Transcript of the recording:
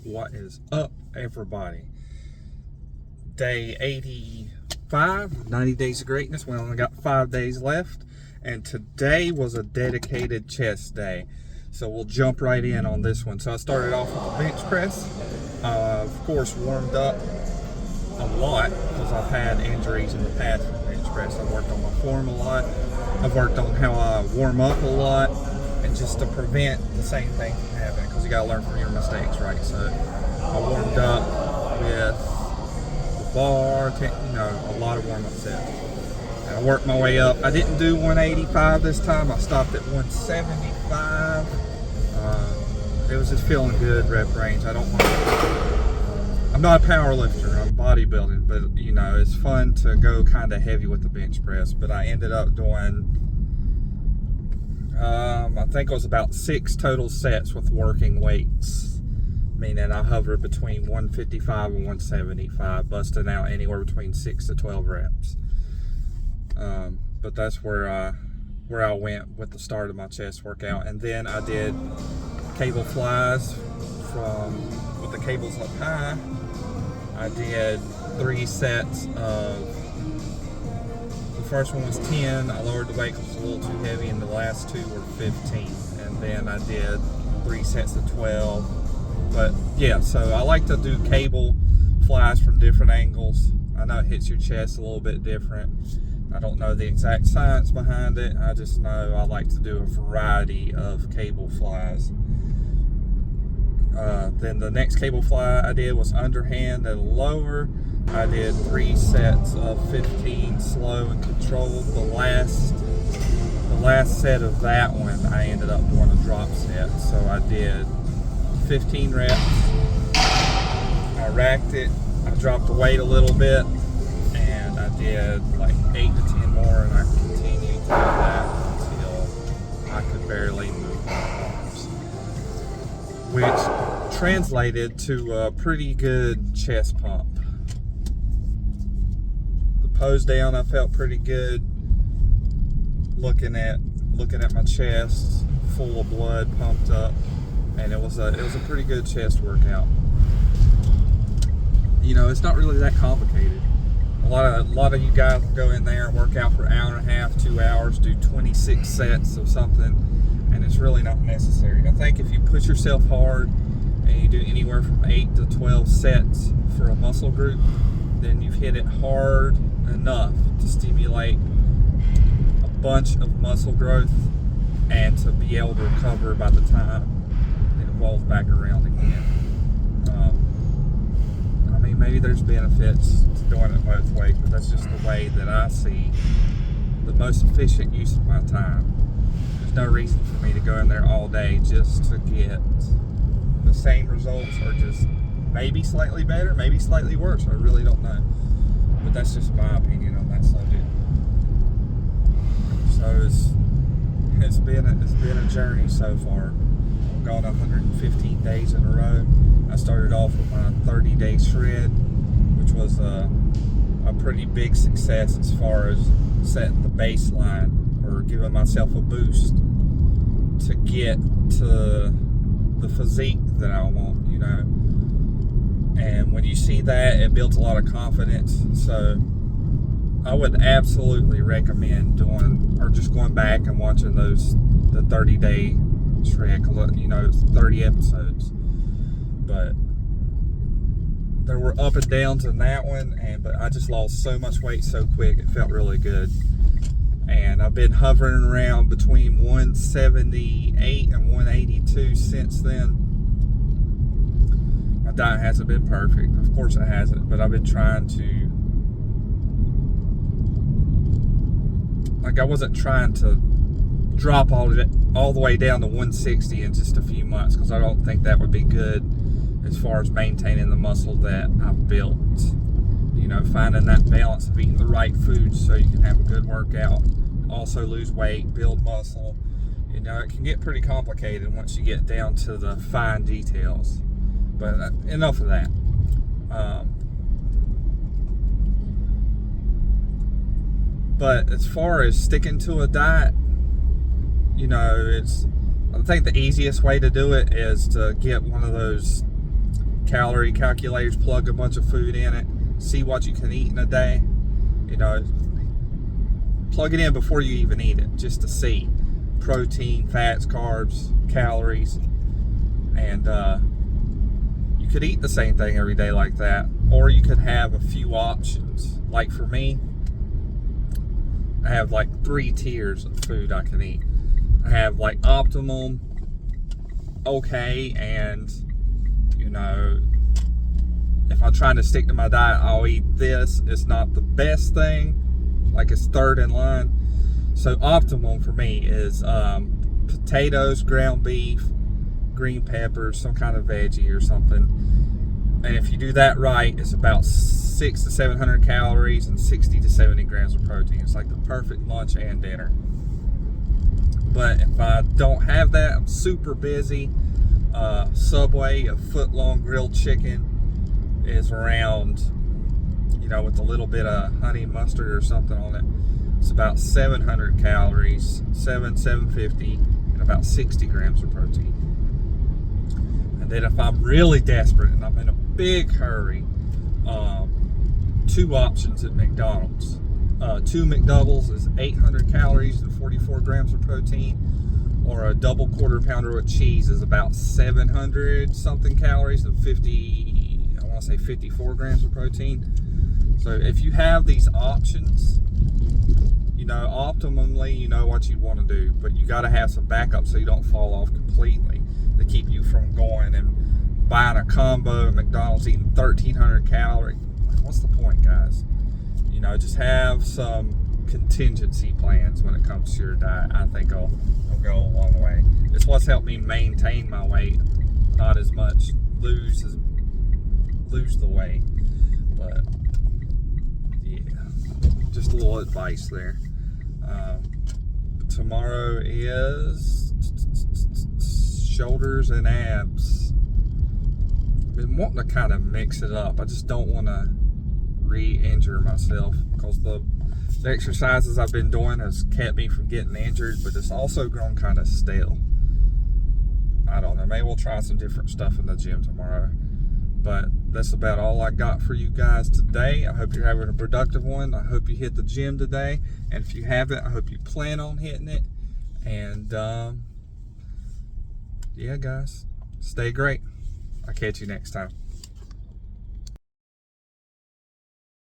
What is up, everybody? Day 85, 90 Days of Greatness. We only got 5 days left, and today was a dedicated chest day. So we'll jump right in on this one. So I started off with the bench press. Of course, warmed up a lot because I've had injuries in the past with bench press. I've worked on my form a lot. I've worked on how I warm up a lot, and just to prevent the same thing from happening, because you got to learn from your mistakes, right? So I warmed up with the bar, a lot of warm-up sets. And I worked my way up. I didn't do 185 this time. I stopped at 175. It was just feeling good rep range. I'm not a power lifter. I'm bodybuilding, but it's fun to go kind of heavy with the bench press. But I ended up doing, I think it was about 6 total sets with working weights, meaning I hovered between 155 and 175, busting out anywhere between 6 to 12 reps. But that's where I went with the start of my chest workout. And then I did cable flies with the cables up high. I did 3 sets of, the first one was 10. I lowered the weight because it was a little too heavy, and the last 2 were 15. And then I did 3 sets of 12. But yeah, so I like to do cable flies from different angles. I know it hits your chest a little bit different. I don't know the exact science behind it. I just know I like to do a variety of cable flies. Then the next cable fly I did was underhand and lower. I did 3 sets of 15 slow and controlled. The last set of that one, I ended up doing a drop set. So I did 15 reps. I racked it. I dropped the weight a little bit, and I did like 8 to 10 more, and I continued to do that until I could barely move my arms, which translated to a pretty good chest pump. The pose down, I felt pretty good. Looking at my chest, full of blood, pumped up, and it was a pretty good chest workout. It's not really that complicated. A lot of you guys will go in there and work out for an hour and a half, 2 hours, do 26 sets of something, and it's really not necessary. I think if you push yourself hard and you do anywhere from 8 to 12 sets for a muscle group, then you've hit it hard enough to stimulate a bunch of muscle growth and to be able to recover by the time it rolls back around again. Maybe there's benefits to doing it both ways, but that's just the way that I see the most efficient use of my time. There's no reason for me to go in there all day just to get the same results, or just maybe slightly better, maybe slightly worse. I really don't know. But that's just my opinion on that subject. So it's been a journey so far. I've gone 115 days in a row. I started off with my 30-day shred, which was a pretty big success as far as setting the baseline, or giving myself a boost to get to the physique that I want, And when you see that, it builds a lot of confidence. So I would absolutely recommend just going back and watching the 30-day shred. 30 episodes. But there were up and downs in that one, but I just lost so much weight so quick, it felt really good. And I've been hovering around between 178 and 182 since then. My diet hasn't been perfect, of course it hasn't, but I've been trying to, I wasn't trying to drop all the way down to 160 in just a few months, because I don't think that would be good as far as maintaining the muscle that I've built. Finding that balance of eating the right foods so you can have a good workout, also lose weight, build muscle. It can get pretty complicated once you get down to the fine details. But enough of that. But as far as sticking to a diet, I think the easiest way to do it is to get one of those calorie calculators, plug a bunch of food in it, see what you can eat in a day. You know, plug it in before you even eat it, just to see protein, fats, carbs, calories. And you could eat the same thing every day like that, or you could have a few options. Like for me, I have like 3 tiers of food I can eat. I have like optimum, okay, and you know, if I'm trying to stick to my diet, I'll eat this. It's not the best thing, like it's third in line. So optimum for me is potatoes, ground beef, green peppers, some kind of veggie or something. And if you do that right, it's about 600 to 700 calories and 60 to 70 grams of protein. It's like the perfect lunch and dinner. But if I don't have that, I'm super busy. Subway, a foot-long grilled chicken is around, you know, with a little bit of honey mustard or something on it, it's about 700 calories, 750, and about 60 grams of protein. And then if I'm really desperate and I'm in a big hurry, 2 options at McDonald's. 2 McDoubles is 800 calories and 44 grams of protein, or a double quarter pounder with cheese is about 700 something calories and 54 grams of protein. So if you have these options, you know, optimally, you know what you want to do, but you got to have some backup so you don't fall off completely, to keep you from going and buying a combo at McDonald's eating 1,300 calories. What's the point, guys? You know, just have some contingency plans when it comes to your diet. I think it'll go a long way. It's what's helped me maintain my weight, not as much lose the weight. But yeah, just a little advice there. Tomorrow is shoulders and abs. I've been wanting to kind of mix it up. I just don't want to re-injure myself, because the exercises I've been doing has kept me from getting injured, but it's also grown kind of stale. I don't know, maybe we'll try some different stuff in the gym tomorrow. But that's about all I got for you guys today. I hope you're having a productive one. I hope you hit the gym today, and if you haven't, I hope you plan on hitting it. And yeah, guys, stay great. I'll catch you next time.